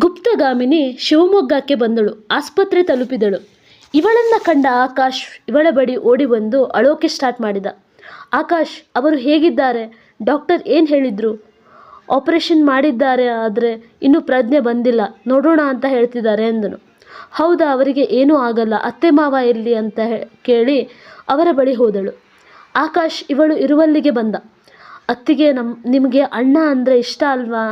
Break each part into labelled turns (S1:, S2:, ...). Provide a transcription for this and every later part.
S1: ಗುಪ್ತಗಾಮಿನಿ ಶಿವಮೊಗ್ಗಕ್ಕೆ ಬಂದಳು. ಆಸ್ಪತ್ರೆ ತಲುಪಿದಳು. ಇವಳನ್ನ ಕಂಡ ಆಕಾಶ್ ಇವಳ ಬಳಿ ಓಡಿ ಬಂದು ಅಳೋಕೆ ಸ್ಟಾರ್ಟ್ ಮಾಡಿದ. ಆಕಾಶ್, ಅವರು ಹೇಗಿದ್ದಾರೆ? ಡಾಕ್ಟರ್ ಏನು ಹೇಳಿದ್ರು? ಆಪರೇಷನ್ ಮಾಡಿದ್ದಾರೆ, ಆದರೆ ಇನ್ನೂ ಪ್ರಜ್ಞೆ ಬಂದಿಲ್ಲ, ನೋಡೋಣ ಅಂತ ಹೇಳ್ತಿದ್ದಾರೆ ಎಂದನು. ಹೌದಾ, ಅವರಿಗೆ ಏನೂ ಆಗಲ್ಲ. ಅತ್ತೆ ಮಾವ ಎಲ್ಲಿ ಅಂತ ಕೇಳಿ ಅವರ ಬಳಿ ಹೋದಳು. ಆಕಾಶ್ ಇವಳು ಇರುವಲ್ಲಿಗೆ ಬಂದ. ಅತ್ತಿಗೆ, ನಿಮಗೆ ಅಣ್ಣ ಅಂದರೆ ಇಷ್ಟ ಅಲ್ವಾ?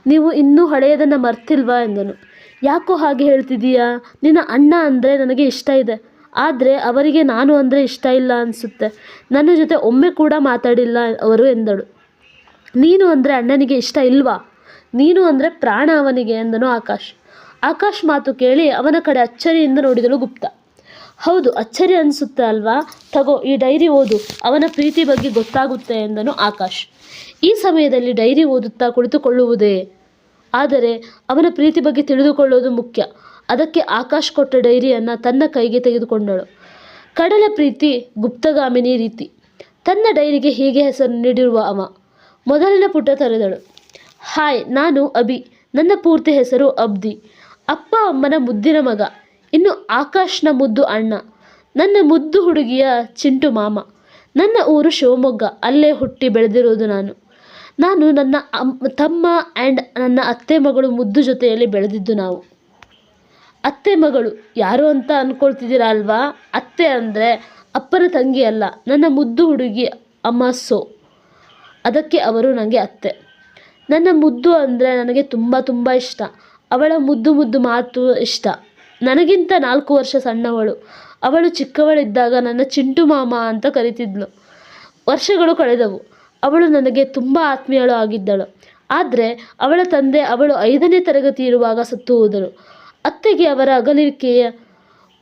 S1: ನೀವು ಇನ್ನೂ ಹಳೆಯದನ್ನು ಮರ್ತಿಲ್ವಾ ಎಂದನು. ಯಾಕೋ ಹಾಗೆ ಹೇಳ್ತಿದ್ದೀಯಾ? ನಿನ್ನ ಅಣ್ಣ ಅಂದರೆ ನನಗೆ ಇಷ್ಟ ಇದೆ, ಆದರೆ ಅವರಿಗೆ ನಾನು ಅಂದರೆ ಇಷ್ಟ ಇಲ್ಲ ಅನಿಸುತ್ತೆ. ನನ್ನ ಜೊತೆ ಒಮ್ಮೆ ಕೂಡ ಮಾತಾಡಿಲ್ಲ ಅವರು ಎಂದಳು. ನೀನು ಅಂದರೆ ಅಣ್ಣನಿಗೆ ಇಷ್ಟ ಇಲ್ವಾ? ನೀನು ಅಂದರೆ ಪ್ರಾಣ ಅವನಿಗೆ ಎಂದನು ಆಕಾಶ್. ಆಕಾಶ್ ಮಾತು ಕೇಳಿ ಅವನ ಕಡೆ ಅಚ್ಚರಿಯಿಂದ ನೋಡಿದಳು ಗುಪ್ತ. ಹೌದು, ಅಚ್ಚರಿ ಅನಿಸುತ್ತೆ ಅಲ್ವಾ? ತಗೋ, ಈ ಡೈರಿ ಓದು, ಅವನ ಪ್ರೀತಿ ಬಗ್ಗೆ ಗೊತ್ತಾಗುತ್ತೆ ಎಂದನು ಆಕಾಶ್. ಈ ಸಮಯದಲ್ಲಿ ಡೈರಿ ಓದುತ್ತಾ ಕುಳಿತುಕೊಳ್ಳುವುದೇ? ಆದರೆ ಅವನ ಪ್ರೀತಿ ಬಗ್ಗೆ ತಿಳಿದುಕೊಳ್ಳೋದು ಮುಖ್ಯ. ಅದಕ್ಕೆ ಆಕಾಶ್ ಕೊಟ್ಟ ಡೈರಿಯನ್ನು ತನ್ನ ಕೈಗೆ ತೆಗೆದುಕೊಂಡಳು. ಕಡಲ ಪ್ರೀತಿ ಗುಪ್ತಗಾಮಿನಿ ರೀತಿ. ತನ್ನ ಡೈರಿಗೆ ಹೀಗೆ ಹೆಸರು ನೀಡಿರುವ ಅವ ಮೊದಲನ ಪುಟ ತೆರೆದಳು. ಹಾಯ್, ನಾನು ಅಭಿ. ನನ್ನ ಪೂರ್ತಿ ಹೆಸರು ಅಬ್ದಿ. ಅಪ್ಪ ಅಮ್ಮನ ಮುದ್ದಿನ ಮಗ. ಇನ್ನು ಆಕಾಶ್ನ ಮುದ್ದು ಅಣ್ಣ. ನನ್ನ ಮುದ್ದು ಹುಡುಗಿಯ ಚಿಂಟು ಮಾಮ. ನನ್ನ ಊರು ಶಿವಮೊಗ್ಗ. ಅಲ್ಲೇ ಹುಟ್ಟಿ ಬೆಳೆದಿರೋದು ನಾನು. ನನ್ನ ತಮ್ಮ ಆ್ಯಂಡ್ ನನ್ನ ಅತ್ತೆ ಮಗಳು ಮುದ್ದು ಜೊತೆಯಲ್ಲಿ ಬೆಳೆದಿದ್ದು ನಾವು. ಅತ್ತೆ ಮಗಳು ಯಾರು ಅಂತ ಅಂದ್ಕೊಳ್ತಿದ್ದೀರಾ ಅಲ್ವಾ? ಅತ್ತೆ ಅಂದರೆ ಅಪ್ಪನ ತಂಗಿ ಅಲ್ಲ, ನನ್ನ ಮುದ್ದು ಹುಡುಗಿ ಅಮ್ಮ. ಅದಕ್ಕೆ ಅವರು ನನಗೆ ಅತ್ತೆ. ನನ್ನ ಮುದ್ದು ಅಂದರೆ ನನಗೆ ತುಂಬ ತುಂಬ ಇಷ್ಟ. ಅವಳ ಮುದ್ದು ಮುದ್ದು ಮಾತು ಇಷ್ಟ. ನನಗಿಂತ 4 ವರ್ಷ ಸಣ್ಣವಳು. ಅವಳು ಚಿಕ್ಕವಳಿದ್ದಾಗ ನನ್ನ ಚಿಂಟು ಮಾಮ ಅಂತ ಕರೀತಿದ್ಳು. ವರ್ಷಗಳು ಕಳೆದವು. ಅವಳು ನನಗೆ ತುಂಬ ಆತ್ಮೀಯಳು ಆಗಿದ್ದಳು. ಆದರೆ ಅವಳ ತಂದೆ ಅವಳು 5ನೇ ತರಗತಿ ಇರುವಾಗ ಸತ್ತು ಹೋದರು. ಅತ್ತೆಗೆ ಅವರ ಅಗಲಿಕೆಯ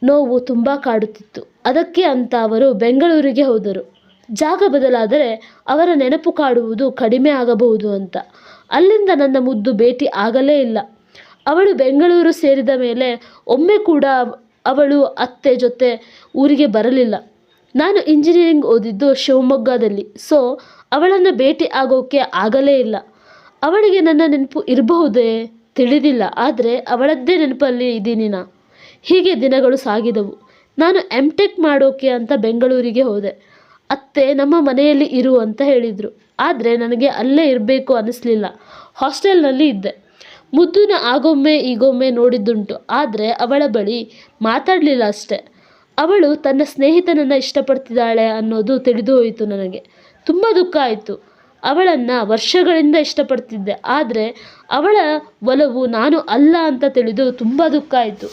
S1: ನೋವು ತುಂಬ ಕಾಡುತ್ತಿತ್ತು. ಅದಕ್ಕೆ ಅಂತ ಅವರು ಬೆಂಗಳೂರಿಗೆ ಹೋದರು. ಜಾಗ ಬದಲಾದರೆ ಅವರ ನೆನಪು ಕಾಡುವುದು ಕಡಿಮೆ ಆಗಬಹುದು ಅಂತ. ಅಲ್ಲಿಂದ ನನ್ನ ಮುದ್ದು ಭೇಟಿ ಆಗಲೇ ಇಲ್ಲ. ಅವಳು ಬೆಂಗಳೂರು ಸೇರಿದ ಮೇಲೆ ಒಮ್ಮೆ ಕೂಡ ಅವಳು ಅತ್ತೆ ಜೊತೆ ಊರಿಗೆ ಬರಲಿಲ್ಲ. ನಾನು ಇಂಜಿನಿಯರಿಂಗ್ ಓದಿದ್ದು ಶಿವಮೊಗ್ಗದಲ್ಲಿ. ಅವಳನ್ನು ಭೇಟಿ ಆಗೋಕ್ಕೆ ಆಗಲೇ ಇಲ್ಲ. ಅವಳಿಗೆ ನನ್ನ ನೆನಪು ಇರಬಹುದೇ? ತಿಳಿದಿಲ್ಲ. ಆದರೆ ಅವಳದ್ದೇ ನೆನಪಲ್ಲಿ ಇದ್ದೀನಿ ನಾ. ಹೀಗೆ ದಿನಗಳು ಸಾಗಿದವು. ನಾನು MTech ಮಾಡೋಕೆ ಅಂತ ಬೆಂಗಳೂರಿಗೆ ಹೋದೆ. ಅತ್ತೆ ನಮ್ಮ ಮನೆಯಲ್ಲಿ ಇರು ಅಂತ ಹೇಳಿದರು. ಆದರೆ ನನಗೆ ಅಲ್ಲೇ ಇರಬೇಕು ಅನ್ನಿಸ್ಲಿಲ್ಲ. ಹಾಸ್ಟೆಲ್ನಲ್ಲಿ ಇದ್ದೆ. ಮುದ್ದುನ ಆಗೊಮ್ಮೆ ಈಗೊಮ್ಮೆ ನೋಡಿದ್ದುಂಟು, ಆದರೆ ಅವಳ ಬಳಿ ಮಾತಾಡಲಿಲ್ಲ ಅಷ್ಟೆ. ಅವಳು ತನ್ನ ಸ್ನೇಹಿತನನ್ನು ಇಷ್ಟಪಡ್ತಿದ್ದಾಳೆ ಅನ್ನೋದು ತಿಳಿದು ಹೋಯಿತು ನನಗೆ. ತುಂಬ ದುಃಖ ಆಯಿತು. ಅವಳನ್ನು ವರ್ಷಗಳಿಂದ ಇಷ್ಟಪಡ್ತಿದ್ದೆ, ಆದರೆ ಅವಳ ಒಲವು ನಾನು ಅಲ್ಲ ಅಂತ ತಿಳಿದು ತುಂಬ ದುಃಖ ಆಯಿತು.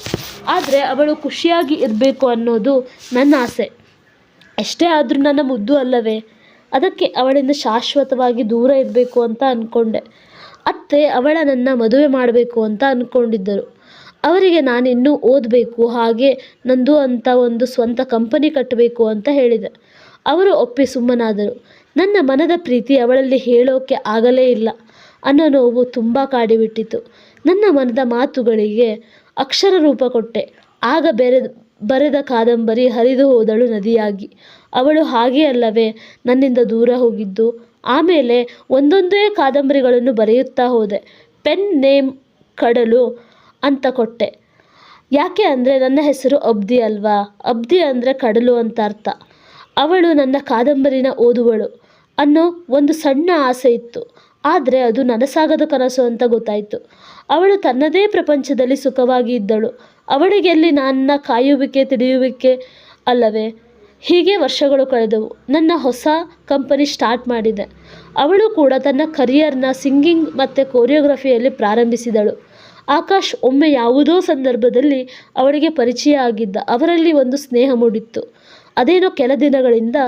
S1: ಆದರೆ ಅವಳು ಖುಷಿಯಾಗಿ ಇರಬೇಕು ಅನ್ನೋದು ನನ್ನ ಆಸೆ. ಎಷ್ಟೇ ಆದರೂ ನನ್ನ ಮುದ್ದು ಅಲ್ಲವೇ? ಅದಕ್ಕೆ ಅವಳಿಂದ ಶಾಶ್ವತವಾಗಿ ದೂರ ಇರಬೇಕು ಅಂತ ಅಂದ್ಕೊಂಡೆ. ಅತ್ತೆ ನನ್ನ ಮದುವೆ ಮಾಡಬೇಕು ಅಂತ ಅಂದ್ಕೊಂಡಿದ್ದರು. ಅವರಿಗೆ ನಾನಿನ್ನೂ ಓದಬೇಕು, ಹಾಗೆ ನಂದು ಅಂತ ಒಂದು ಸ್ವಂತ ಕಂಪನಿ ಕಟ್ಟಬೇಕು ಅಂತ ಹೇಳಿದೆ. ಅವರು ಒಪ್ಪಿ ಸುಮ್ಮನಾದರು. ನನ್ನ ಮನದ ಪ್ರೀತಿ ಅವಳಲ್ಲಿ ಹೇಳೋಕೆ ಆಗಲೇ ಇಲ್ಲ ಅನ್ನೋ ನೋವು ತುಂಬ ಕಾಡಿಬಿಟ್ಟಿತು. ನನ್ನ ಮನದ ಮಾತುಗಳಿಗೆ ಅಕ್ಷರ ರೂಪ ಕೊಟ್ಟೆ. ಆಗ ಬರೆದ ಕಾದಂಬರಿ ಹರಿದು ಹೋದಳು ನದಿಯಾಗಿ. ಅವಳು ಹಾಗೆ ಅಲ್ಲವೇ ನನ್ನಿಂದ ದೂರ ಹೋಗಿದ್ದು. ಆಮೇಲೆ ಒಂದೊಂದೇ ಕಾದಂಬರಿಗಳನ್ನು ಬರೆಯುತ್ತಾ ಹೋದೆ. ಪೆನ್ ನೇಮ್ ಕಡಲು ಅಂತ ಕೊಟ್ಟೆ. ಯಾಕೆ ಅಂದರೆ ನನ್ನ ಹೆಸರು ಅಬ್ದಿ ಅಲ್ವಾ? ಅಬ್ದಿ ಅಂದರೆ ಕಡಲು ಅಂತ ಅರ್ಥ. ಅವಳು ನನ್ನ ಕಾದಂಬರಿನ ಓದುವಳು ಅನ್ನೋ ಒಂದು ಸಣ್ಣ ಆಸೆ ಇತ್ತು. ಆದರೆ ಅದು ನನಸಾಗದ ಕನಸು ಅಂತ ಗೊತ್ತಾಯಿತು. ಅವಳು ತನ್ನದೇ ಪ್ರಪಂಚದಲ್ಲಿ ಸುಖವಾಗಿ ಇದ್ದಳು. ಅವಳಿಗೆಲ್ಲಿ ನನ್ನ ಕಾಯುವಿಕೆ ತಿಳಿಯುವಿಕೆ ಅಲ್ಲವೇ? ಹೀಗೆ ವರ್ಷಗಳು ಕಳೆದವು. ನನ್ನ ಹೊಸ ಕಂಪನಿ ಸ್ಟಾರ್ಟ್ ಮಾಡಿದೆ. ಅವಳು ಕೂಡ ತನ್ನ ಕರಿಯರ್ನ ಸಿಂಗಿಂಗ್ ಮತ್ತು ಕೊರಿಯೋಗ್ರಫಿಯಲ್ಲಿ ಪ್ರಾರಂಭಿಸಿದಳು. ಆಕಾಶ್ ಒಮ್ಮೆ ಯಾವುದೋ ಸಂದರ್ಭದಲ್ಲಿ ಅವಳಿಗೆ ಪರಿಚಯ ಆಗಿದ್ದ. ಅವರಲ್ಲಿ ಒಂದು ಸ್ನೇಹ ಮೂಡಿತ್ತು. ಅದೇನೋ ಕೆಲ ದಿನಗಳಿಂದ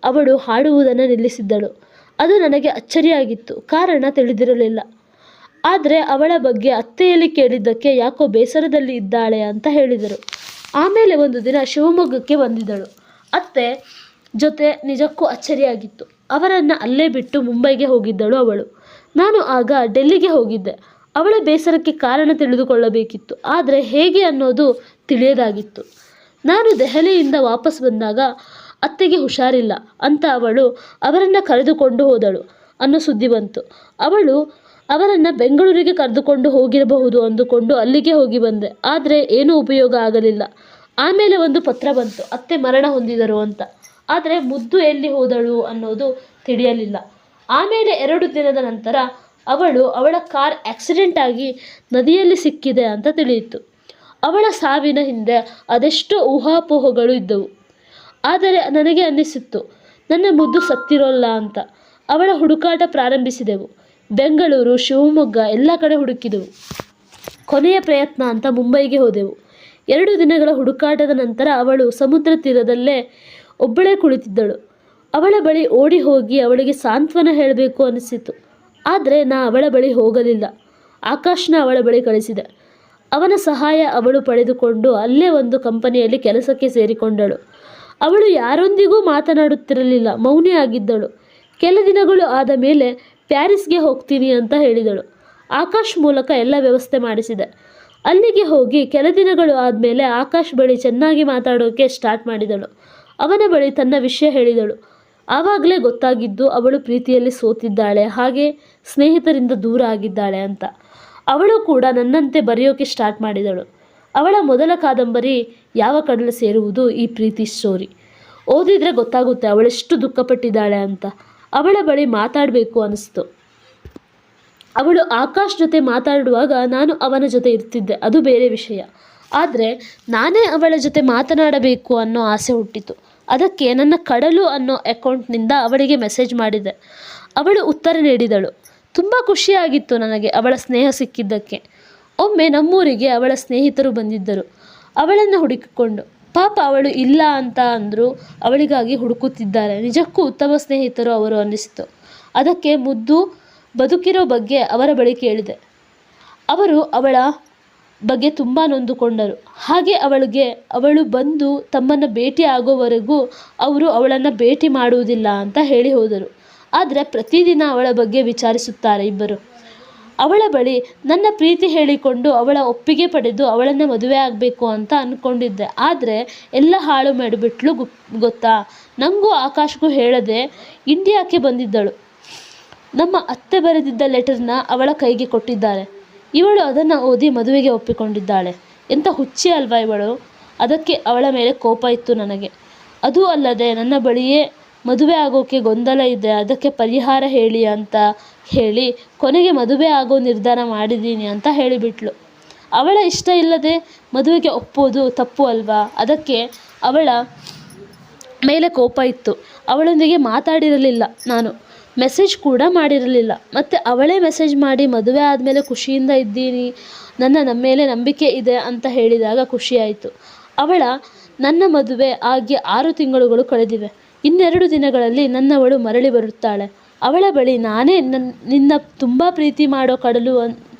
S1: ಅವಳು ಹಾಡುವುದನ್ನು ನಿಲ್ಲಿಸಿದ್ದಳು. ಅದು ನನಗೆ ಅಚ್ಚರಿಯಾಗಿತ್ತು. ಕಾರಣ ತಿಳಿದಿರಲಿಲ್ಲ. ಆದರೆ ಅವಳ ಬಗ್ಗೆ ಅತ್ತೆಯಲ್ಲಿ ಕೇಳಿದ್ದಕ್ಕೆ ಯಾಕೋ ಬೇಸರದಲ್ಲಿ ಇದ್ದಾಳೆ ಅಂತ ಹೇಳಿದರು. ಆಮೇಲೆ ಒಂದು ದಿನ ಶಿವಮೊಗ್ಗಕ್ಕೆ ಬಂದಿದ್ದಳು. ಅತ್ತೆ ಜೊತೆ ನಿಜಕ್ಕೂ ಅಚ್ಚರಿಯಾಗಿತ್ತು. ಅವರನ್ನು ಅಲ್ಲೇ ಬಿಟ್ಟು ಮುಂಬೈಗೆ ಹೋಗಿದ್ದಳು ಅವಳು. ನಾನು ಆಗ ಡೆಲ್ಲಿಗೆ ಹೋಗಿದ್ದೆ. ಅವಳ ಬೇಸರಕ್ಕೆ ಕಾರಣ ತಿಳಿದುಕೊಳ್ಳಬೇಕಿತ್ತು, ಆದರೆ ಹೇಗೆ ಅನ್ನೋದು ತಿಳಿಯದಾಗಿತ್ತು. ನಾನು ದೆಹಲಿಯಿಂದ ವಾಪಸ್ ಬಂದಾಗ ಅತ್ತೆಗೆ ಹುಷಾರಿಲ್ಲ ಅಂತ ಅವರನ್ನು ಕರೆದುಕೊಂಡು ಹೋದಳು ಅನ್ನೋ ಸುದ್ದಿ ಬಂತು. ಅವಳು ಅವರನ್ನು ಬೆಂಗಳೂರಿಗೆ ಕರೆದುಕೊಂಡು ಹೋಗಿರಬಹುದು ಅಂದುಕೊಂಡು ಅಲ್ಲಿಗೆ ಹೋಗಿ ಬಂದೆ. ಆದರೆ ಏನೂ ಉಪಯೋಗ ಆಗಲಿಲ್ಲ. ಆಮೇಲೆ ಒಂದು ಪತ್ರ ಬಂತು, ಅತ್ತೆ ಮರಣ ಹೊಂದಿದರು ಅಂತ. ಆದರೆ ಮುದ್ದು ಎಲ್ಲಿ ಹೋದಳು ಅನ್ನೋದು ತಿಳಿಯಲಿಲ್ಲ. ಆಮೇಲೆ 2 ದಿನದ ನಂತರ ಅವಳ ಕಾರ್ ಆಕ್ಸಿಡೆಂಟ್ ಆಗಿ ನದಿಯಲ್ಲಿ ಸಿಕ್ಕಿದೆ ಅಂತ ತಿಳಿಯಿತು. ಅವಳ ಸಾವಿನ ಹಿಂದೆ ಅದೆಷ್ಟೋ ಊಹಾಪೋಹಗಳು ಇದ್ದವು. ಆದರೆ ನನಗೆ ಅನ್ನಿಸಿತ್ತು ನನ್ನ ಮುದ್ದು ಸತ್ತಿರೋಲ್ಲ ಅಂತ. ಅವಳ ಹುಡುಕಾಟ ಪ್ರಾರಂಭಿಸಿದೆವು. ಬೆಂಗಳೂರು, ಶಿವಮೊಗ್ಗ ಎಲ್ಲ ಕಡೆ ಹುಡುಕಿದೆವು. ಕೊನೆಯ ಪ್ರಯತ್ನ ಅಂತ ಮುಂಬೈಗೆ ಹೋದೆವು. 2 ದಿನಗಳ ಹುಡುಕಾಟದ ನಂತರ ಅವಳು ಸಮುದ್ರ ತೀರದಲ್ಲೇ ಒಬ್ಬಳೇ ಕುಳಿತಿದ್ದಳು. ಅವಳ ಬಳಿ ಓಡಿ ಹೋಗಿ ಅವಳಿಗೆ ಸಾಂತ್ವನ ಹೇಳಬೇಕು ಅನಿಸಿತು. ಆದರೆ ಅವಳ ಬಳಿ ಹೋಗಲಿಲ್ಲ. ಆಕಾಶ್ನ ಅವಳ ಬಳಿ ಕಳಿಸಿದೆ. ಅವನ ಸಹಾಯ ಅವಳು ಪಡೆದುಕೊಂಡು ಅಲ್ಲೇ ಒಂದು ಕಂಪನಿಯಲ್ಲಿ ಕೆಲಸಕ್ಕೆ ಸೇರಿಕೊಂಡಳು. ಅವಳು ಯಾರೊಂದಿಗೂ ಮಾತನಾಡುತ್ತಿರಲಿಲ್ಲ, ಮೌನಿಯಾಗಿದ್ದಳು. ಕೆಲ ದಿನಗಳು ಆದ ಮೇಲೆ ಪ್ಯಾರಿಸ್ಗೆ ಹೋಗ್ತೀನಿ ಅಂತ ಹೇಳಿದಳು. ಆಕಾಶ್ ಮೂಲಕ ಎಲ್ಲ ವ್ಯವಸ್ಥೆ ಮಾಡಿಸಿದೆ. ಅಲ್ಲಿಗೆ ಹೋಗಿ ಕೆಲ ದಿನಗಳು ಆದಮೇಲೆ ಆಕಾಶ್ ಬಳಿ ಚೆನ್ನಾಗಿ ಮಾತಾಡೋಕೆ ಸ್ಟಾರ್ಟ್ ಮಾಡಿದಳು. ಅವನ ಬಳಿ ತನ್ನ ವಿಷಯ ಹೇಳಿದಳು. ಆವಾಗಲೇ ಗೊತ್ತಾಗಿದ್ದು ಅವಳು ಪ್ರೀತಿಯಲ್ಲಿ ಸೋತಿದ್ದಾಳೆ, ಹಾಗೆ ಸ್ನೇಹಿತರಿಂದ ದೂರ ಆಗಿದ್ದಾಳೆ ಅಂತ. ಅವಳು ಕೂಡ ನನ್ನಂತೆ ಬರೆಯೋಕೆ ಸ್ಟಾರ್ಟ್ ಮಾಡಿದಳು. ಅವಳ ಮೊದಲ ಕಾದಂಬರಿ ಯಾವ ಕಡಲ ಸೇರುವುದು, ಈ ಪ್ರೀತಿ ಸ್ಟೋರಿ. ಓದಿದರೆ ಗೊತ್ತಾಗುತ್ತೆ ಅವಳೆಷ್ಟು ದುಃಖಪಟ್ಟಿದ್ದಾಳೆ ಅಂತ. ಅವಳ ಬಳಿ ಮಾತಾಡಬೇಕು ಅನಿಸ್ತು. ಅವಳು ಆಕಾಶ್ ಜೊತೆ ಮಾತಾಡುವಾಗ ನಾನು ಅವನ ಜೊತೆ ಇರ್ತಿದ್ದೆ, ಅದು ಬೇರೆ ವಿಷಯ. ಆದರೆ ನಾನೇ ಅವಳ ಜೊತೆ ಮಾತನಾಡಬೇಕು ಅನ್ನೋ ಆಸೆ ಹುಟ್ಟಿತು. ಅದಕ್ಕೆ ನನ್ನ ಕಡಲು ಅನ್ನೋ ಅಕೌಂಟ್ನಿಂದ ಅವಳಿಗೆ ಮೆಸೇಜ್ ಮಾಡಿದೆ. ಅವಳು ಉತ್ತರ ನೀಡಿದಳು. ತುಂಬ ಖುಷಿಯಾಗಿತ್ತು ನನಗೆ ಅವಳ ಸ್ನೇಹ ಸಿಕ್ಕಿದ್ದಕ್ಕೆ. ಒಮ್ಮೆ ನಮ್ಮೂರಿಗೆ ಅವಳ ಸ್ನೇಹಿತರು ಬಂದಿದ್ದರು ಅವಳನ್ನು ಹುಡುಕಿಕೊಂಡು. ಪಾಪ ಅವಳು ಇಲ್ಲ ಅಂತ ಅಂದರೂ ಅವಳಿಗಾಗಿ ಹುಡುಕುತ್ತಿದ್ದಾರೆ. ನಿಜಕ್ಕೂ ಉತ್ತಮ ಸ್ನೇಹಿತರು ಅವರು ಅನ್ನಿಸಿತು. ಅದಕ್ಕೆ ಮುದ್ದು ಬದುಕಿರೋ ಬಗ್ಗೆ ಅವರ ಬಳಿ ಕೇಳಿದೆ. ಅವರು ಅವಳ ಬಗ್ಗೆ ತುಂಬ ನೊಂದುಕೊಂಡರು. ಹಾಗೆ ಅವಳು ಬಂದು ತಮ್ಮನ್ನು ಭೇಟಿ ಆಗೋವರೆಗೂ ಅವರು ಅವಳನ್ನು ಭೇಟಿ ಮಾಡುವುದಿಲ್ಲ ಅಂತ ಹೇಳಿ ಹೋದರು. ಆದರೆ ಪ್ರತಿದಿನ ಅವಳ ಬಗ್ಗೆ ವಿಚಾರಿಸುತ್ತಾರೆ ಇಬ್ಬರು. ಅವಳ ಬಳಿ ನನ್ನ ಪ್ರೀತಿ ಹೇಳಿಕೊಂಡು ಅವಳ ಒಪ್ಪಿಗೆ ಪಡೆದು ಅವಳನ್ನು ಮದುವೆ ಆಗಬೇಕು ಅಂತ ಅಂದ್ಕೊಂಡಿದ್ದೆ. ಆದರೆ ಎಲ್ಲ ಹಾಳು ಮಾಡಿಬಿಟ್ಲು ಗೊತ್ತಾ. ನನಗೂ ಆಕಾಶ್ಗೂ ಹೇಳದೆ ಇಂಡಿಯಾಕ್ಕೆ ಬಂದಿದ್ದಳು. ನಮ್ಮ ಅತ್ತೆ ಬರೆದಿದ್ದ ಲೆಟರ್ನ ಅವಳ ಕೈಗೆ ಕೊಟ್ಟಿದ್ದಾರೆ. ಇವಳು ಅದನ್ನು ಓದಿ ಮದುವೆಗೆ ಒಪ್ಪಿಕೊಂಡಿದ್ದಾಳೆ. ಎಂಥ ಹುಚ್ಚಿ ಅಲ್ವಾ ಇವಳು. ಅದಕ್ಕೆ ಅವಳ ಮೇಲೆ ಕೋಪ ಇತ್ತು ನನಗೆ. ಅದೂ ಅಲ್ಲದೆ ನನ್ನ ಬಳಿಯೇ ಮದುವೆ ಆಗೋಕ್ಕೆ ಗೊಂದಲ ಇದೆ, ಅದಕ್ಕೆ ಪರಿಹಾರ ಹೇಳಿ ಅಂತ ಹೇಳಿ ಕೊನೆಗೆ ಮದುವೆ ಆಗೋ ನಿರ್ಧಾರ ಮಾಡಿದ್ದೀನಿ ಅಂತ ಹೇಳಿಬಿಟ್ಲು. ಅವಳ ಇಷ್ಟ ಇಲ್ಲದೆ ಮದುವೆಗೆ ಒಪ್ಪೋದು ತಪ್ಪು ಅಲ್ವಾ. ಅದಕ್ಕೆ ಅವಳ ಮೇಲೆ ಕೋಪ ಇತ್ತು. ಅವಳೊಂದಿಗೆ ಮಾತಾಡಿರಲಿಲ್ಲ, ನಾನು ಮೆಸೇಜ್ ಕೂಡ ಮಾಡಿರಲಿಲ್ಲ. ಮತ್ತು ಅವಳೇ ಮೆಸೇಜ್ ಮಾಡಿ ಮದುವೆ ಆದಮೇಲೆ ಖುಷಿಯಿಂದ ಇದ್ದೀನಿ, ನಮ್ಮ ಮೇಲೆ ನಂಬಿಕೆ ಇದೆ ಅಂತ ಹೇಳಿದಾಗ ಖುಷಿಯಾಯಿತು. ನನ್ನ ಮದುವೆ ಆಗಿ 6 ತಿಂಗಳುಗಳು ಕಳೆದಿವೆ. ಇನ್ನೆರಡು ದಿನಗಳಲ್ಲಿ ನನ್ನವಳು ಮರಳಿ ಬರುತ್ತಾಳೆ. ಅವಳ ಬಳಿ ನಾನೇ ನಿನ್ನ ತುಂಬ ಪ್ರೀತಿ ಮಾಡೋ ಕಡಲು,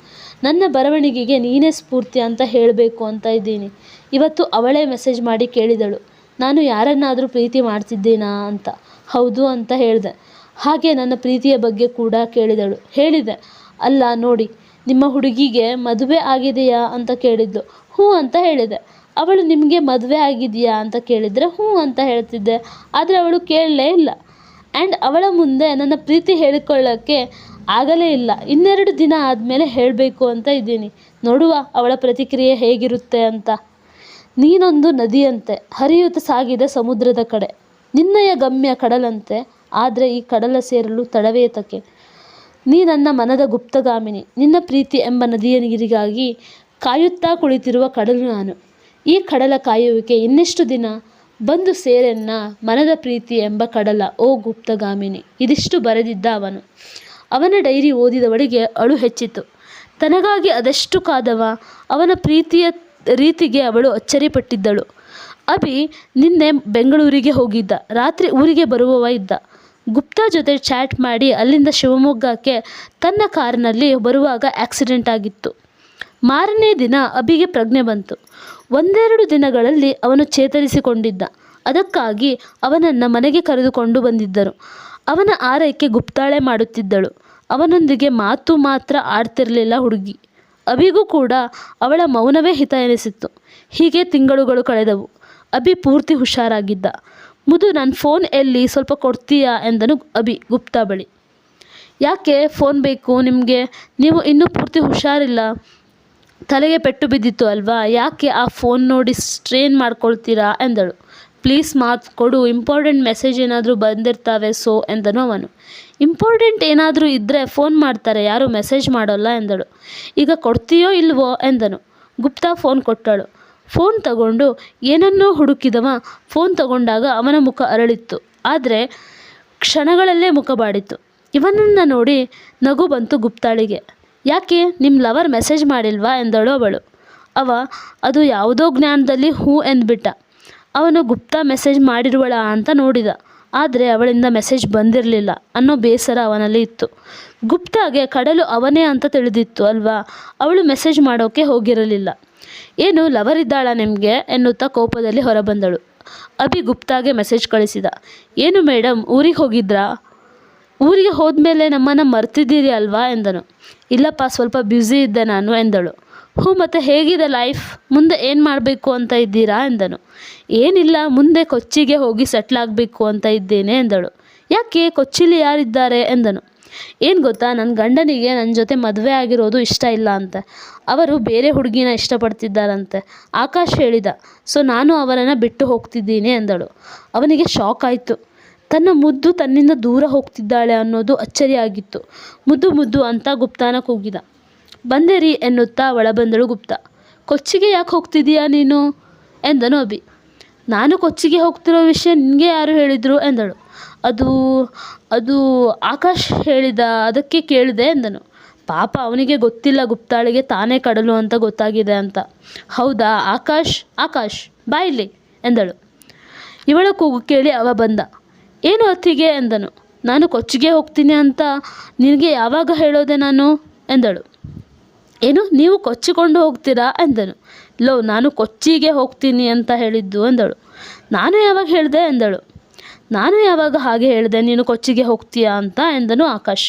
S1: ನನ್ನ ಬರವಣಿಗೆಗೆ ನೀನೇ ಸ್ಫೂರ್ತಿ ಅಂತ ಹೇಳಬೇಕು ಅಂತ ಇದ್ದೀನಿ. ಇವತ್ತು ಅವಳೇ ಮೆಸೇಜ್ ಮಾಡಿ ಕೇಳಿದಳು, ನಾನು ಯಾರನ್ನಾದರೂ ಪ್ರೀತಿ ಮಾಡ್ತಿದ್ದೀನಾ ಅಂತ. ಹೌದು ಅಂತ ಹೇಳಿದೆ. ಹಾಗೆ ನನ್ನ ಪ್ರೀತಿಯ ಬಗ್ಗೆ ಕೂಡ ಹೇಳಿದೆ. ಅಲ್ಲ ನೋಡಿ, ನಿಮ್ಮ ಹುಡುಗಿಗೆ ಮದುವೆ ಆಗಿದೆಯಾ ಅಂತ ಕೇಳಿದ್ಲು. ಹ್ಞೂ ಅಂತ ಹೇಳಿದೆ. ಅವಳು ನಿಮಗೆ ಮದುವೆ ಆಗಿದೆಯಾ ಅಂತ ಕೇಳಿದರೆ ಹ್ಞೂ ಅಂತ ಹೇಳ್ತಿದ್ದೆ. ಆದರೆ ಅವಳು ಕೇಳಲೇ ಇಲ್ಲ. ಆ್ಯಂಡ್ ಅವಳ ಮುಂದೆ ನನ್ನ ಪ್ರೀತಿ ಹೇಳಿಕೊಳ್ಳೋಕ್ಕೆ ಆಗಲೇ ಇಲ್ಲ. 2 ದಿನ ಆದಮೇಲೆ ಹೇಳಬೇಕು ಅಂತ ಇದ್ದೀನಿ. ನೋಡುವ ಅವಳ ಪ್ರತಿಕ್ರಿಯೆ ಹೇಗಿರುತ್ತೆ ಅಂತ. ನೀನೊಂದು ನದಿಯಂತೆ ಹರಿಯುತ್ತಾ ಸಾಗಿದೆ ಸಮುದ್ರದ ಕಡೆ. ನಿನ್ನಯ ಗಮ್ಯ ಕಡಲಂತೆ. ಆದರೆ ಈ ಕಡಲ ಸೇರಲು ತಡವೇತಕ್ಕೆ. ನೀ ನನ್ನ ಮನದ ಗುಪ್ತಗಾಮಿನಿ. ನಿನ್ನ ಪ್ರೀತಿ ಎಂಬ ನದಿಯ ನೀರಿಗಾಗಿ ಕಾಯುತ್ತಾ ಕುಳಿತಿರುವ ಕಡಲು ನಾನು. ಈ ಕಡಲ ಕಾಯುವಿಕೆ ಇನ್ನೆಷ್ಟು ದಿನ? ಬಂದು ಸೇರೆನ್ನ ಮನದ ಪ್ರೀತಿ ಎಂಬ ಕಡಲ, ಓ ಗುಪ್ತಗಾಮಿನಿ. ಇದಿಷ್ಟು ಬರೆದಿದ್ದ ಅವನು. ಅವನ ಡೈರಿ ಓದಿದವಳಿಗೆ ಅಳು ಹೆಚ್ಚಿತು. ತನಗಾಗಿ ಅದೆಷ್ಟು ಕಾದವ. ಅವನ ಪ್ರೀತಿಯ ರೀತಿಗೆ ಅವಳು ಅಚ್ಚರಿಪಟ್ಟಿದ್ದಳು. ಅಭಿ ನಿನ್ನೆ ಬೆಂಗಳೂರಿಗೆ ಹೋಗಿದ್ದ. ರಾತ್ರಿ ಊರಿಗೆ ಬರುವವ ಇದ್ದ. ಗುಪ್ತಾ ಜೊತೆ ಚಾಟ್ ಮಾಡಿ ಅಲ್ಲಿಂದ ಶಿವಮೊಗ್ಗಕ್ಕೆ ತನ್ನ ಕಾರಿನಲ್ಲಿ ಬರುವಾಗ ಆಕ್ಸಿಡೆಂಟ್ ಆಗಿತ್ತು. ಮಾರನೇ ದಿನ ಅಭಿಗೆ ಪ್ರಜ್ಞೆ ಬಂತು. 1-2 ದಿನಗಳಲ್ಲಿ ಅವನು ಚೇತರಿಸಿಕೊಂಡಿದ್ದ. ಅದಕ್ಕಾಗಿ ಅವನನ್ನು ಮನೆಗೆ ಕರೆದುಕೊಂಡು ಬಂದಿದ್ದರು. ಅವನ ಆರೈಕೆ ಗುಪ್ತಾಳೆ ಮಾಡುತ್ತಿದ್ದಳು. ಅವನೊಂದಿಗೆ ಮಾತು ಮಾತ್ರ ಆಡ್ತಿರಲಿಲ್ಲ ಹುಡುಗಿ. ಅಭಿಗೂ ಕೂಡ ಅವಳ ಮೌನವೇ ಹಿತ ಎನಿಸಿತ್ತು. ಹೀಗೆ ತಿಂಗಳುಗಳು ಕಳೆದವು. ಅಭಿ ಪೂರ್ತಿ ಹುಷಾರಾಗಿದ್ದ. ಮುದು, ನನ್ನ ಫೋನ್ ಎಲ್ಲಿ, ಸ್ವಲ್ಪ ಕೊಡ್ತೀಯಾ ಎಂದನು ಅಭಿ ಗುಪ್ತಾ ಬಳಿ. ಯಾಕೆ ಫೋನ್ ಬೇಕು ನಿಮಗೆ? ನೀವು ಇನ್ನೂ ಪೂರ್ತಿ ಹುಷಾರಿಲ್ಲ, ತಲೆಗೆ ಪೆಟ್ಟು ಬಿದ್ದಿತ್ತು ಅಲ್ವಾ? ಯಾಕೆ ಆ ಫೋನ್ ನೋಡಿ ಸ್ಟ್ರೇನ್ ಮಾಡ್ಕೊಳ್ತೀರಾ ಎಂದಳು. ಪ್ಲೀಸ್ ಮಾತು ಕೊಡು, ಇಂಪಾರ್ಟೆಂಟ್ ಮೆಸೇಜ್ ಏನಾದರೂ ಬಂದಿರ್ತವೆ ಎಂದನು ಅವನು. ಇಂಪಾರ್ಟೆಂಟ್ ಏನಾದರೂ ಇದ್ದರೆ ಫೋನ್ ಮಾಡ್ತಾರೆ, ಯಾರೂ ಮೆಸೇಜ್ ಮಾಡೋಲ್ಲ ಎಂದಳು. ಈಗ ಕೊಡ್ತೀಯೋ ಇಲ್ವೋ ಎಂದನು. ಗುಪ್ತಾ ಫೋನ್ ಕೊಟ್ಟಳು. ಫೋನ್ ತಗೊಂಡು ಏನನ್ನೋ ಹುಡುಕಿದವ ಫೋನ್ ತಗೊಂಡಾಗ ಅವನ ಮುಖ ಅರಳಿತ್ತು. ಆದರೆ ಕ್ಷಣಗಳಲ್ಲೇ ಮುಖ ಬಾಡಿತು. ಇವನನ್ನು ನೋಡಿ ನಗು ಬಂತು ಗುಪ್ತಾಳಿಗೆ. ಯಾಕೆ ನಿಮ್ಮ ಲವರ್ ಮೆಸೇಜ್ ಮಾಡಿಲ್ವಾ ಎಂದಳು ಅವಳು. ಅದು ಯಾವುದೋ ಜ್ಞಾನದಲ್ಲಿ ಹೂ ಎಂದ್ಬಿಟ್ಟ. ಅವನು ಗುಪ್ತಾ ಮೆಸೇಜ್ ಮಾಡಿರುವಳ ಅಂತ ನೋಡಿದ. ಆದರೆ ಅವಳಿಂದ ಮೆಸೇಜ್ ಬಂದಿರಲಿಲ್ಲ ಅನ್ನೋ ಬೇಸರ ಅವನಲ್ಲಿ ಇತ್ತು. ಗುಪ್ತಾಗೆ ಕಡಲು ಅವನೇ ಅಂತ ತಿಳಿದಿತ್ತು ಅಲ್ವಾ? ಅವಳು ಮೆಸೇಜ್ ಮಾಡೋಕ್ಕೆ ಹೋಗಿರಲಿಲ್ಲ. ಏನು ಲವರ್ ಇದ್ದಾಳ ನಿಮಗೆ ಎನ್ನುತ್ತಾ ಕೋಪದಲ್ಲಿ ಹೊರಬಂದಳು. ಅಭಿ ಗುಪ್ತಾಗೆ ಮೆಸೇಜ್ ಕಳಿಸಿದ. ಏನು ಮೇಡಮ್, ಊರಿಗೆ ಹೋಗಿದ್ರಾ? ಊರಿಗೆ ಹೋದ್ಮೇಲೆ ನಮ್ಮನ್ನು ಮರ್ತಿದ್ದೀರಿ ಅಲ್ವಾ ಎಂದನು. ಇಲ್ಲಪ್ಪ, ಸ್ವಲ್ಪ ಬ್ಯುಸಿ ಇದ್ದೆ ನಾನು ಎಂದಳು. ಮತ್ತು ಹೇಗಿದೆ ಲೈಫ್? ಮುಂದೆ ಏನು ಮಾಡಬೇಕು ಅಂತ ಇದ್ದೀರಾ ಎಂದನು. ಏನಿಲ್ಲ, ಮುಂದೆ ಕೊಚ್ಚಿಗೆ ಹೋಗಿ ಸೆಟ್ಲ್ ಆಗಬೇಕು ಅಂತ ಇದ್ದೇನೆ ಎಂದಳು. ಯಾಕೆ, ಕೊಚ್ಚಿಲಿ ಯಾರಿದ್ದಾರೆ ಎಂದನು. ಏನು ಗೊತ್ತಾ, ನನ್ನ ಗಂಡನಿಗೆ ನನ್ನ ಜೊತೆ ಮದುವೆ ಆಗಿರೋದು ಇಷ್ಟ ಇಲ್ಲ ಅಂತೆ. ಅವರು ಬೇರೆ ಹುಡುಗಿನ ಇಷ್ಟಪಡ್ತಿದ್ದಾರಂತೆ. ಆಕಾಶ್ ಹೇಳಿದ. ನಾನು ಅವರನ್ನು ಬಿಟ್ಟು ಹೋಗ್ತಿದ್ದೀನಿ ಎಂದಳು. ಅವನಿಗೆ ಶಾಕ್ ಆಯಿತು. ತನ್ನ ಮುದ್ದು ತನ್ನಿಂದ ದೂರ ಹೋಗ್ತಿದ್ದಾಳೆ ಅನ್ನೋದು ಅಚ್ಚರಿಯಾಗಿತ್ತು. ಮುದ್ದು ಅಂತ ಗುಪ್ತಾನ ಕೂಗಿದ. ಬಂದೆ ರೀ ಎನ್ನುತ್ತಾ ಒಳಬಂದಳು ಗುಪ್ತಾ. ಕೊಚ್ಚಿಗೆ ಯಾಕೆ ಹೋಗ್ತಿದ್ದೀಯಾ ನೀನು ಎಂದನು ಅಭಿ. ನಾನು ಕೊಚ್ಚಿಗೆ ಹೋಗ್ತಿರೋ ವಿಷಯ ನಿನಗೆ ಯಾರು ಹೇಳಿದರು ಎಂದಳು. ಅದು ಆಕಾಶ್ ಹೇಳಿದ, ಅದಕ್ಕೆ ಕೇಳಿದೆ ಎಂದನು. ಪಾಪ, ಅವನಿಗೆ ಗೊತ್ತಿಲ್ಲ ಗುಪ್ತಾಳಿಗೆ ತಾನೇ ಕಡಲು ಅಂತ ಗೊತ್ತಾಗಿದೆ ಅಂತ. ಹೌದಾ? ಆಕಾಶ್ ಬಾ ಇಲ್ಲಿ ಎಂದಳು. ಇವಳ ಕೂಗು ಕೇಳಿ ಅವ ಬಂದ. ಏನು ಹೊತ್ತಿಗೆ ಎಂದನು. ನಾನು ಕೊಚ್ಚಿಗೆ ಹೋಗ್ತೀನಿ ಅಂತ ನಿನಗೆ ಯಾವಾಗ ಹೇಳೋದೆ ನಾನು ಎಂದಳು. ಏನು, ನೀವು ಕೊಚ್ಚಿಕೊಂಡು ಹೋಗ್ತೀರಾ ಎಂದನು. ನಾನು ಕೊಚ್ಚಿಗೆ ಹೋಗ್ತೀನಿ ಅಂತ ಹೇಳಿದ್ದು ಎಂದಳು. ನಾನು ಯಾವಾಗ ಹೇಳಿದೆ ಎಂದಳು. ನಾನು ಯಾವಾಗ ಹಾಗೆ ಹೇಳಿದೆ ನೀನು ಕೊಚ್ಚಿಗೆ ಹೋಗ್ತೀಯಾ ಅಂತ ಎಂದನು ಆಕಾಶ್.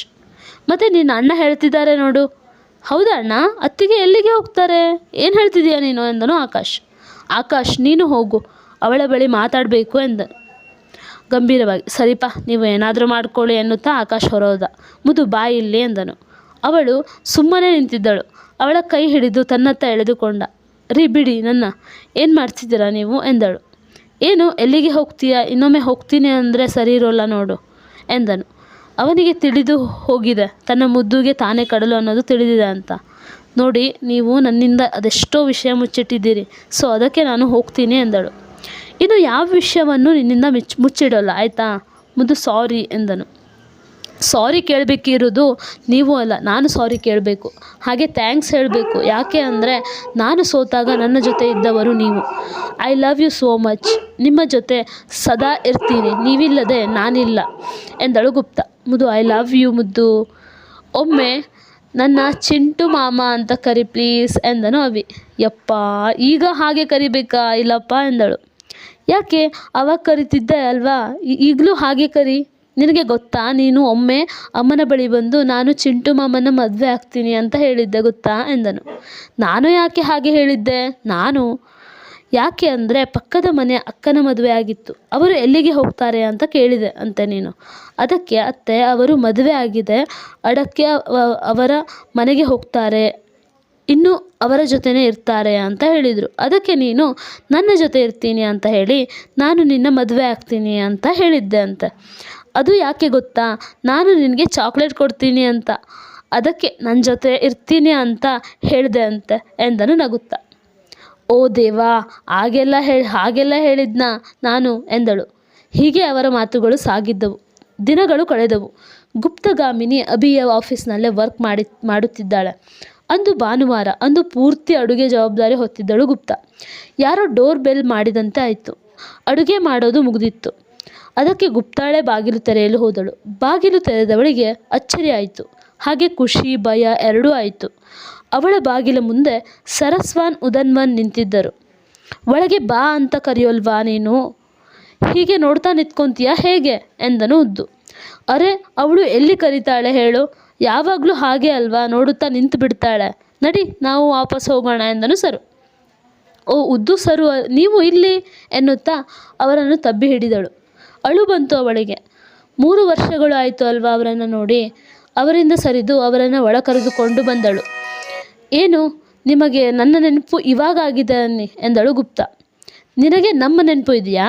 S1: ಮತ್ತು ನಿನ್ನ ಅಣ್ಣ ಹೇಳ್ತಿದ್ದಾರೆ ನೋಡು. ಹೌದಾ ಅಣ್ಣ? ಅತ್ತಿಗೆ ಎಲ್ಲಿಗೆ ಹೋಗ್ತಾರೆ? ಏನು ಹೇಳ್ತಿದ್ದೀಯಾ ನೀನು ಎಂದನು ಆಕಾಶ್ ನೀನು ಹೋಗು, ಅವಳ ಬಳಿ ಮಾತಾಡಬೇಕು ಎಂದನು ಗಂಭೀರವಾಗಿ. ಸರಿಪ, ನೀವು ಏನಾದರೂ ಮಾಡ್ಕೊಳ್ಳಿ ಎನ್ನುತ್ತಾ ಆಕಾಶ್ ಹೊರೋದ. ಮುದು ಬಾಯಿ ಇಲ್ಲಿ ಎಂದನು. ಅವಳು ಸುಮ್ಮನೆ ನಿಂತಿದ್ದಳು. ಅವಳ ಕೈ ಹಿಡಿದು ತನ್ನತ್ತ ಎಳೆದುಕೊಂಡ. ರೀ ಬಿಡಿ ನನ್ನ, ಏನು ಮಾಡ್ತಿದ್ದೀರಾ ನೀವು ಎಂದಳು. ಏನು, ಎಲ್ಲಿಗೆ ಹೋಗ್ತೀಯಾ? ಇನ್ನೊಮ್ಮೆ ಹೋಗ್ತೀನಿ ಅಂದರೆ ಸರಿ ಇರೋಲ್ಲ ನೋಡು ಎಂದನು. ಅವನಿಗೆ ತಿಳಿದು ಹೋಗಿದೆ ತನ್ನ ಮುದ್ದುಗೆ ತಾನೇ ಕಡಲು ಅನ್ನೋದು ತಿಳಿದಿದೆ ಅಂತ. ನೋಡಿ, ನೀವು ನನ್ನಿಂದ ಅದೆಷ್ಟೋ ವಿಷಯ ಮುಚ್ಚಿಟ್ಟಿದ್ದೀರಿ, ಅದಕ್ಕೆ ನಾನು ಹೋಗ್ತೀನಿ ಎಂದಳು. ಇನ್ನು ಯಾವ ವಿಷಯವನ್ನು ನಿನ್ನಿಂದ ಮುಚ್ಚಿಡೋಲ್ಲ ಆಯಿತಾ? ಮುದ್ದು ಸಾರಿ ಎಂದನು. ಸಾರಿ ಕೇಳಬೇಕಿರೋದು ನೀವು ಅಲ್ಲ, ನಾನು ಸಾರಿ ಕೇಳಬೇಕು. ಹಾಗೆ ಥ್ಯಾಂಕ್ಸ್ ಹೇಳಬೇಕು. ಯಾಕೆ ಅಂದರೆ ನಾನು ಸೋತಾಗ ನನ್ನ ಜೊತೆ ಇದ್ದವರು ನೀವು. I love you so much. ನಿಮ್ಮ ಜೊತೆ ಸದಾ ಇರ್ತೀನಿ, ನೀವಿಲ್ಲದೆ ನಾನಿಲ್ಲ ಎಂದಳು ಗುಪ್ತಾ. ಮುದ್ದು ಐ ಲವ್ ಯು ಮುದ್ದು. ಒಮ್ಮೆ ನನ್ನ ಚಿಂಟು ಮಾಮ ಅಂತ ಕರಿ ಪ್ಲೀಸ್ ಎಂದನು ಅಭಿ. ಯಪ್ಪ, ಈಗ ಹಾಗೆ ಕರಿಬೇಕಾ? ಇಲ್ಲಪ್ಪ ಎಂದಳು. ಯಾಕೆ, ಅವಾಗ ಕರಿತಿದ್ದೆ ಅಲ್ವಾ, ಈಗಲೂ ಹಾಗೆ ಕರಿ. ನಿನಗೆ ಗೊತ್ತಾ, ನೀನು ಒಮ್ಮೆ ಅಮ್ಮನ ಬಳಿ ಬಂದು ನಾನು ಚಿಂಟು ಮಾಮನ ಮದುವೆ ಆಗ್ತೀನಿ ಅಂತ ಹೇಳಿದ್ದೆ ಗೊತ್ತಾ ಎಂದನು. ನಾನು ಯಾಕೆ ಹಾಗೆ ಹೇಳಿದ್ದೆ? ಯಾಕೆ ಅಂದರೆ ಪಕ್ಕದ ಮನೆ ಅಕ್ಕನ ಮದುವೆ ಆಗಿತ್ತು. ಅವರು ಎಲ್ಲಿಗೆ ಹೋಗ್ತಾರೆ ಅಂತ ಕೇಳಿದೆ ಅಂತೆ ನೀನು. ಅದಕ್ಕೆ ಅತ್ತೆ ಅವರು ಮದುವೆ ಆಗಿದೆ, ಅಡಕ್ಕೆ ಅವರ ಮನೆಗೆ ಹೋಗ್ತಾರೆ, ಇನ್ನು ಅವರ ಜೊತೆನೇ ಇರ್ತಾರೆ ಅಂತ ಹೇಳಿದರು. ಅದಕ್ಕೆ ನೀನು ನನ್ನ ಜೊತೆ ಇರ್ತೀನಿ ಅಂತ ಹೇಳಿ ನಾನು ನಿನ್ನ ಮದುವೆ ಆಗ್ತೀನಿ ಅಂತ ಹೇಳಿದ್ದೆ ಅಂತೆ. ಅದು ಯಾಕೆ ಗೊತ್ತಾ, ನಾನು ನಿನಗೆ ಚಾಕ್ಲೇಟ್ ಕೊಡ್ತೀನಿ ಅಂತ. ಅದಕ್ಕೆ ನನ್ನ ಜೊತೆ ಇರ್ತೀನಿ ಅಂತ ಹೇಳಿದೆ ಅಂತೆ ಎಂದನು ನಗುತ್ತಾ. ಓ ದೇವಾ, ಹಾಗೆಲ್ಲ ಹೇಳಿದ್ನಾ ನಾನು ಎಂದಳು. ಹೀಗೆ ಅವರ ಮಾತುಗಳು ಸಾಗಿದ್ದವು. ದಿನಗಳು ಕಳೆದವು. ಗುಪ್ತಗಾಮಿನಿ ಅಭಿಯ ಆಫೀಸ್ನಲ್ಲೇ ವರ್ಕ್ ಮಾಡುತ್ತಿದ್ದಾಳೆ. ಅಂದು ಭಾನುವಾರ. ಅಂದು ಪೂರ್ತಿ ಅಡುಗೆ ಜವಾಬ್ದಾರಿ ಹೊತ್ತಿದ್ದಳು ಗುಪ್ತಾ. ಯಾರೋ ಡೋರ್ ಬೆಲ್ ಮಾಡಿದಂತೆ ಆಯಿತು. ಅಡುಗೆ ಮಾಡೋದು ಮುಗಿದಿತ್ತು. ಅದಕ್ಕೆ ಗುಪ್ತಾಳೆ ಬಾಗಿಲು ತೆರೆಯಲು ಹೋದಳು. ಬಾಗಿಲು ತೆರೆದವಳಿಗೆ ಅಚ್ಚರಿ ಆಯಿತು. ಹಾಗೆ ಖುಷಿ, ಭಯ ಎರಡೂ ಆಯಿತು. ಅವಳ ಬಾಗಿಲ ಮುಂದೆ ಸರಸ್ವಾನ್ ಉದನ್ವನ್ ನಿಂತಿದ್ದರು. ಒಳಗೆ ಬಾ ಅಂತ ಕರೆಯೋಲ್ವಾ ನೀನು? ಹೀಗೆ ನೋಡ್ತಾ ನಿಂತ್ಕೊಂತೀಯಾ ಹೇಗೆ ಎಂದನು ಉದ್ದು. ಅರೆ, ಅವಳು ಎಲ್ಲಿ ಕರೀತಾಳೆ ಹೇಳು? ಯಾವಾಗಲೂ ಹಾಗೆ ಅಲ್ವಾ, ನೋಡುತ್ತಾ ನಿಂತು ಬಿಡ್ತಾಳೆ. ನಡಿ, ನಾವು ವಾಪಸ್ ಹೋಗೋಣ ಎಂದನು ಸರು. ಓ ಉದ್ದು ಸರು, ನೀವು ಇಲ್ಲಿ ಎನ್ನುತ್ತಾ ಅವರನ್ನು ತಬ್ಬಿ ಹಿಡಿದಳು. ಅಳು ಬಂತು ಅವಳಿಗೆ. 3 ವರ್ಷಗಳು ಆಯಿತು ಅಲ್ವಾ ಅವರನ್ನು ನೋಡಿ. ಅವರಿಂದ ಸರಿದು ಅವರನ್ನು ಒಳ ಕರೆದುಕೊಂಡು ಬಂದಳು. ಏನು ನಿಮಗೆ ನನ್ನ ನೆನಪು ಇವಾಗ ಆಗಿದೆ ಅನ್ನಿ ಎಂದಳು ಗುಪ್ತ. ನಿನಗೆ ನಮ್ಮ ನೆನಪು ಇದೆಯಾ?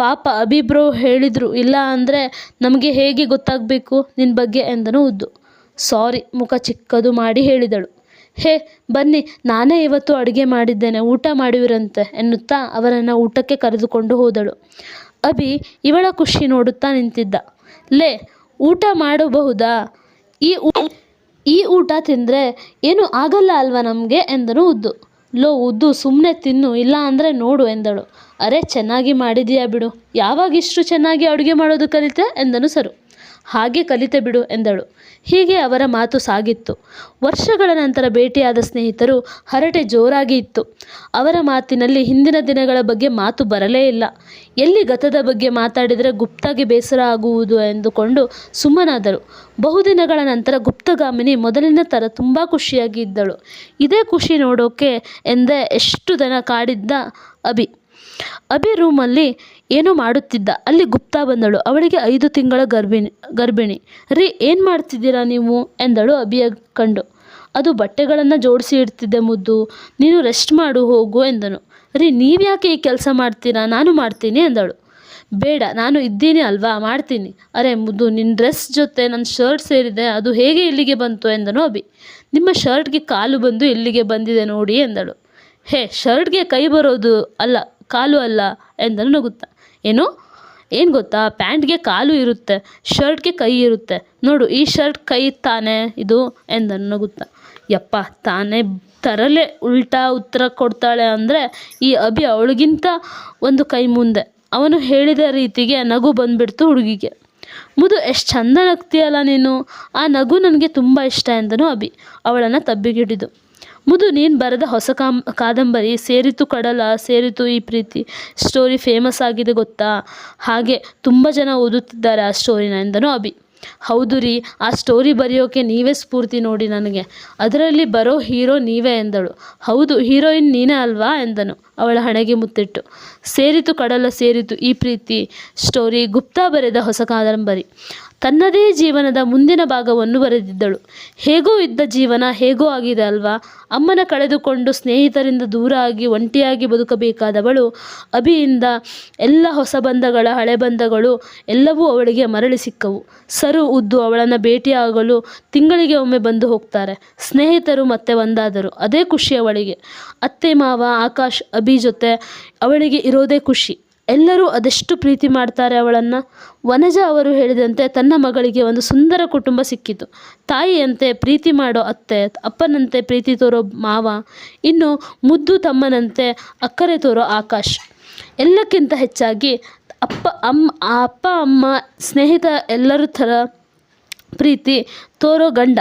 S1: ಪಾಪ ಅಭಿಬ್ರೋ ಹೇಳಿದ್ರು, ಇಲ್ಲ ಅಂದರೆ ನಮಗೆ ಹೇಗೆ ಗೊತ್ತಾಗಬೇಕು ನಿನ್ನ ಬಗ್ಗೆ ಎಂದನು ಉದ್ದು. ಸಾರಿ, ಮುಖ ಚಿಕ್ಕದು ಮಾಡಿ ಹೇಳಿದಳು. ಹೇ ಬನ್ನಿ, ನಾನೇ ಇವತ್ತು ಅಡುಗೆ ಮಾಡಿದ್ದೇನೆ, ಊಟ ಮಾಡುವಿರಂತೆ ಎನ್ನುತ್ತಾ ಅವರನ್ನು ಊಟಕ್ಕೆ ಕರೆದುಕೊಂಡು ಹೋದಳು. ಅಭಿ ಇವಳ ಖುಷಿ ನೋಡುತ್ತಾ ನಿಂತಿದ್ದ. ಲೇ, ಊಟ ಮಾಡಬಹುದಾ? ಈ ಊಟ ತಿಂದರೆ ಏನೂ ಆಗಲ್ಲ ಅಲ್ವಾ ನಮಗೆ ಎಂದನು ಉದ್ದು. ಲೋ ಉದ್ದು, ಸುಮ್ಮನೆ ತಿನ್ನು, ಇಲ್ಲ ಅಂದರೆ ನೋಡು ಎಂದಳು. ಅರೆ, ಚೆನ್ನಾಗಿ ಮಾಡಿದೀಯಾ ಬಿಡು, ಯಾವಾಗ ಇಷ್ಟು ಚೆನ್ನಾಗಿ ಅಡುಗೆ ಮಾಡೋದು ಕಲಿತೆ ಎಂದನು ಸರು. ಹಾಗೆ ಕಲಿತೆ ಬಿಡು ಎಂದಳು. ಹೀಗೆ ಅವರ ಮಾತು ಸಾಗಿತ್ತು. ವರ್ಷಗಳ ನಂತರ ಭೇಟಿಯಾದ ಸ್ನೇಹಿತರು ಹರಟೆ ಜೋರಾಗಿ ಇತ್ತು. ಅವರ ಮಾತಿನಲ್ಲಿ ಹಿಂದಿನ ದಿನಗಳ ಬಗ್ಗೆ ಮಾತು ಬರಲೇ ಇಲ್ಲ. ಎಲ್ಲಿ ಗತದ ಬಗ್ಗೆ ಮಾತಾಡಿದರೆ ಗುಪ್ತಾಗೆ ಬೇಸರ ಆಗುವುದು ಎಂದುಕೊಂಡು ಸುಮ್ಮನಾದರು. ಬಹುದಿನಗಳ ನಂತರ ಗುಪ್ತಗಾಮಿನಿ ಮೊದಲಿನ ಥರ ತುಂಬ ಖುಷಿಯಾಗಿ ಇದ್ದಳು. ಇದೇ ಖುಷಿ ನೋಡೋಕೆ ಎಂದೇ ಎಷ್ಟು ದಿನ ಕಾಡಿದ್ದ ಅಭಿ ರೂಮಲ್ಲಿ ಏನೋ ಮಾಡುತ್ತಿದ್ದ. ಅಲ್ಲಿ ಗುಪ್ತಾ ಬಂದಳು. ಅವಳಿಗೆ 5 ತಿಂಗಳ ಗರ್ಭಿಣಿ. ರೀ, ಏನು ಮಾಡ್ತಿದ್ದೀರಾ ನೀವು ಎಂದಳು ಅಭಿಯ ಕಂಡು. ಅದು ಬಟ್ಟೆಗಳನ್ನು ಜೋಡಿಸಿ ಇಡ್ತಿದ್ದೆ ಮುದ್ದು, ನೀನು ರೆಸ್ಟ್ ಮಾಡು ಹೋಗು ಎಂದನು. ರೀ, ನೀವ್ಯಾಕೆ ಈ ಕೆಲಸ ಮಾಡ್ತೀರಾ? ನಾನು ಮಾಡ್ತೀನಿ ಎಂದಳು. ಬೇಡ, ನಾನು ಇದ್ದೀನಿ ಅಲ್ವಾ, ಮಾಡ್ತೀನಿ. ಅರೆ ಮುದ್ದು, ನಿನ್ನ ಡ್ರೆಸ್ ಜೊತೆ ನನ್ನ ಶರ್ಟ್ ಸೇರಿದೆ, ಅದು ಹೇಗೆ ಇಲ್ಲಿಗೆ ಬಂತು ಎಂದನು ಅಭಿ. ನಿಮ್ಮ ಶರ್ಟ್ಗೆ ಕಾಲು ಬಂದು ಇಲ್ಲಿಗೆ ಬಂದಿದೆ ನೋಡಿ ಎಂದಳು. ಹೇ, ಶರ್ಟ್ಗೆ ಕೈ ಬರೋದು ಅಲ್ಲ, ಕಾಲು ಅಲ್ಲ ಎಂದನು ನಗುತ್ತಾ. ಏನು ಗೊತ್ತಾ, ಪ್ಯಾಂಟ್ಗೆ ಕಾಲು ಇರುತ್ತೆ, ಶರ್ಟ್ಗೆ ಕೈ ಇರುತ್ತೆ. ನೋಡು, ಈ ಶರ್ಟ್ ಕೈ ತಾನೇ ಇದು ಎಂದನು ನಗುತ್ತಾ. ಯಪ್ಪ, ತಾನೇ ತರಲೆ ಉಲ್ಟಾ ಉತ್ತರ ಕೊಡ್ತಾಳೆ ಅಂದರೆ ಈ ಅಭಿ ಅವಳಿಗಿಂತ ಒಂದು ಕೈ ಮುಂದೆ. ಅವನು ಹೇಳಿದ ರೀತಿಗೆ ನಗು ಬಂದುಬಿಡ್ತು ಹುಡುಗಿಗೆ. ಮುದು, ಎಷ್ಟು ಚಂದ ನಗ್ತೀಯಲ್ಲ ನೀನು, ಆ ನಗು ನನಗೆ ತುಂಬ ಇಷ್ಟ ಎಂದನು ಅಭಿ ಅವಳನ್ನು ತಬ್ಬಿಗಿಡಿದು. ಮುದು, ನೀನು ಬರೆದ ಹೊಸ ಕಾದಂಬರಿ ಸೇರಿತು ಕಡಲ ಸೇರಿತು ಈ ಪ್ರೀತಿ ಸ್ಟೋರಿ ಫೇಮಸ್ ಆಗಿದೆ ಗೊತ್ತಾ? ಹಾಗೆ ತುಂಬ ಜನ ಓದುತ್ತಿದ್ದಾರೆ ಆ ಸ್ಟೋರಿನ ಎಂದನು ಅಭಿ. ಹೌದು ರೀ, ಆ ಸ್ಟೋರಿ ಬರೆಯೋಕೆ ನೀವೇ ಸ್ಫೂರ್ತಿ ನೋಡಿ ನನಗೆ. ಅದರಲ್ಲಿ ಬರೋ ಹೀರೋ ನೀವೇ ಎಂದಳು. ಹೌದು, ಹೀರೋಯಿನ್ ನೀನೇ ಅಲ್ವಾ ಎಂದನು ಅವಳ ಹಣೆಗೆ ಮುತ್ತಿಟ್ಟು. ಸೇರಿತು ಕಡಲ ಸೇರಿತು ಈ ಪ್ರೀತಿ ಸ್ಟೋರಿ ಗುಪ್ತಾ ಬರೆದ ಹೊಸ ಕಾದಂಬರಿ. ತನ್ನದೇ ಜೀವನದ ಮುಂದಿನ ಭಾಗವನ್ನು ಬರೆದಿದ್ದಳು. ಹೇಗೋ ಇದ್ದ ಜೀವನ ಹೇಗೋ ಆಗಿದೆ ಅಲ್ವಾ. ಅಮ್ಮನ ಕಳೆದುಕೊಂಡು ಸ್ನೇಹಿತರಿಂದ ದೂರ ಆಗಿ ಒಂಟಿಯಾಗಿ ಬದುಕಬೇಕಾದವಳು ಅಭಿಯಿಂದ ಎಲ್ಲ ಹೊಸ ಬಂಧಗಳ ಹಳೆ ಬಂಧಗಳು ಎಲ್ಲವೂ ಅವಳಿಗೆ ಮರಳಿ ಸಿಕ್ಕವು. ಸರು ಉದ್ದು ಅವಳನ್ನು ಭೇಟಿಯಾಗಲು ತಿಂಗಳಿಗೆ ಒಮ್ಮೆ ಬಂದು ಹೋಗ್ತಾರೆ. ಸ್ನೇಹಿತರು ಮತ್ತೆ ಒಂದಾದರು. ಅದೇ ಖುಷಿ ಅವಳಿಗೆ. ಅತ್ತೆ ಮಾವ ಆಕಾಶ್ ಅಭಿ ಜೊತೆ ಅವಳಿಗೆ ಇರೋದೇ ಖುಷಿ. ಎಲ್ಲರೂ ಅದೆಷ್ಟು ಪ್ರೀತಿ ಮಾಡ್ತಾರೆ ಅವಳನ್ನು. ವನಜ ಅವರು ಹೇಳಿದಂತೆ ತನ್ನ ಮಗಳಿಗೆ ಒಂದು ಸುಂದರ ಕುಟುಂಬ ಸಿಕ್ಕಿತು. ತಾಯಿಯಂತೆ ಪ್ರೀತಿ ಮಾಡೋ ಅತ್ತೆ, ಅಪ್ಪನಂತೆ ಪ್ರೀತಿ ತೋರೋ ಮಾವ, ಇನ್ನು ಮುದ್ದು ತಮ್ಮನಂತೆ ಅಕ್ಕರೆ ತೋರೋ ಆಕಾಶ್, ಎಲ್ಲಕ್ಕಿಂತ ಹೆಚ್ಚಾಗಿ ಅಪ್ಪ ಅಮ್ಮ ಸ್ನೇಹಿತ ಎಲ್ಲರ ಥರ ಪ್ರೀತಿ ತೋರೋ ಗಂಡ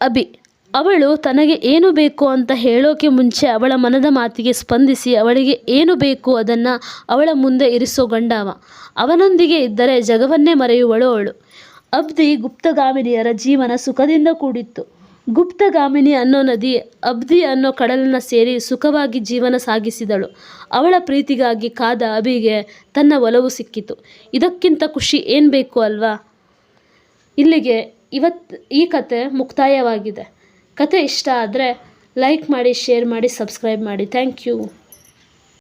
S1: ಅಭಿ. ಅವಳು ತನಗೆ ಏನು ಬೇಕು ಅಂತ ಹೇಳೋಕೆ ಮುಂಚೆ ಅವಳ ಮನದ ಮಾತಿಗೆ ಸ್ಪಂದಿಸಿ ಅವಳಿಗೆ ಏನು ಬೇಕು ಅದನ್ನು ಅವಳ ಮುಂದೆ ಇರಿಸೋ ಗಂಡ ಅವ. ಅವನೊಂದಿಗೆ ಇದ್ದರೆ ಜಗವನ್ನೇ ಮರೆಯುವಳು ಅವಳು. ಅಬ್ದಿ ಗುಪ್ತಗಾಮಿನಿಯರ ಜೀವನ ಸುಖದಿಂದ ಕೂಡಿತ್ತು. ಗುಪ್ತಗಾಮಿನಿ ಅನ್ನೋ ನದಿ ಅಬ್ದಿ ಅನ್ನೋ ಕಡಲನ್ನು ಸೇರಿ ಸುಖವಾಗಿ ಜೀವನ ಸಾಗಿಸಿದಳು. ಅವಳ ಪ್ರೀತಿಗಾಗಿ ಕಾದ ಅಭಿಗೆ ತನ್ನ ಒಲವು ಸಿಕ್ಕಿತು. ಇದಕ್ಕಿಂತ ಖುಷಿ ಏನು ಬೇಕು ಅಲ್ವಾ? ಇಲ್ಲಿಗೆ ಈ ಕತೆ ಮುಕ್ತಾಯವಾಗಿದೆ. ಕತೆ ಇಷ್ಟ ಆದರೆ ಲೈಕ್ ಮಾಡಿ, ಶೇರ್ ಮಾಡಿ, ಸಬ್ಸ್ಕ್ರೈಬ್ ಮಾಡಿ. Thank you.